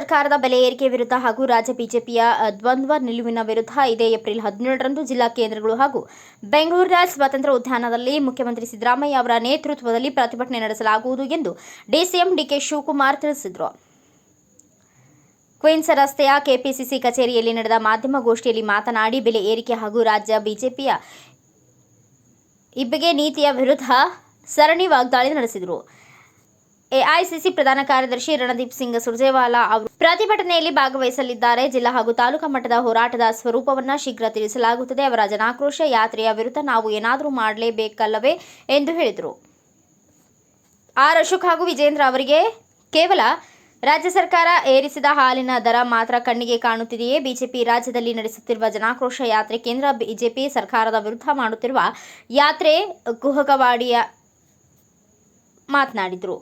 ಸರ್ಕಾರದ ಬೆಲೆ ಏರಿಕೆ ವಿರುದ್ಧ ಹಾಗೂ ರಾಜ್ಯ ಬಿಜೆಪಿಯ ದ್ವಂದ್ವ ನಿಲುವಿನ ವಿರುದ್ಧ ಇದೇ ಏಪ್ರಿಲ್ 17ರಂದು ಜಿಲ್ಲಾ ಕೇಂದ್ರಗಳು ಹಾಗೂ ಬೆಂಗಳೂರಿನ ಸ್ವಾತಂತ್ರ್ಯ ಉದ್ಯಾನದಲ್ಲಿ ಮುಖ್ಯಮಂತ್ರಿ ಸಿದ್ದರಾಮಯ್ಯ ಅವರ ನೇತೃತ್ವದಲ್ಲಿ ಪ್ರತಿಭಟನೆ ನಡೆಸಲಾಗುವುದು ಎಂದು ಡಿಸಿಎಂ ಡಿಕೆ ಶಿವಕುಮಾರ್ ತಿಳಿಸಿದರು. ಕ್ವೀನ್ಸ್ ರಸ್ತೆಯ ಕೆಪಿಸಿಸಿ ಕಚೇರಿಯಲ್ಲಿ ನಡೆದ ಮಾಧ್ಯಮಗೋಷ್ಠಿಯಲ್ಲಿ ಮಾತನಾಡಿ, ಬೆಲೆ ಏರಿಕೆ ಹಾಗೂ ರಾಜ್ಯ ಬಿಜೆಪಿಯ ಇಬ್ಬಗೆ ನೀತಿಯ ವಿರುದ್ಧ ಸರಣಿ ವಾಗ್ದಾಳಿ ನಡೆಸಿದರು. ಎಐಸಿಸಿ ಪ್ರಧಾನ ಕಾರ್ಯದರ್ಶಿ ರಣದೀಪ್ ಸಿಂಗ್ ಸುರ್ಜೇವಾಲಾ ಅವರು ಪ್ರತಿಭಟನೆಯಲ್ಲಿ ಭಾಗವಹಿಸಲಿದ್ದಾರೆ. ಜಿಲ್ಲಾ ಹಾಗೂ ತಾಲೂಕಾ ಮಟ್ಟದ ಹೋರಾಟದ ಸ್ವರೂಪವನ್ನು ಶೀಘ್ರ ತಿಳಿಸಲಾಗುತ್ತದೆ. ಅವರ ಜನಾಕ್ರೋಶ ಯಾತ್ರೆಯ ವಿರುದ್ಧ ನಾವು ಏನಾದರೂ ಮಾಡಲೇಬೇಕಲ್ಲವೇ ಎಂದು ಹೇಳಿದರು. ಆರ್ ಅಶೋಕ್ ಹಾಗೂ ವಿಜೇಂದ್ರ ಅವರಿಗೆ ಕೇವಲ ರಾಜ್ಯ ಸರ್ಕಾರ ಏರಿಸಿದ ಹಾಲಿನ ದರ ಮಾತ್ರ ಕಣ್ಣಿಗೆ ಕಾಣುತ್ತಿದೆಯೇ? ಬಿಜೆಪಿ ರಾಜ್ಯದಲ್ಲಿ ನಡೆಸುತ್ತಿರುವ ಜನಾಕ್ರೋಶ ಯಾತ್ರೆ ಕೇಂದ್ರ ಬಿಜೆಪಿ ಸರ್ಕಾರದ ವಿರುದ್ಧ ಮಾಡುತ್ತಿರುವ ಯಾತ್ರೆ ಕುಹಕವಾಡಿಯ ಮಾತನಾಡಿದರು.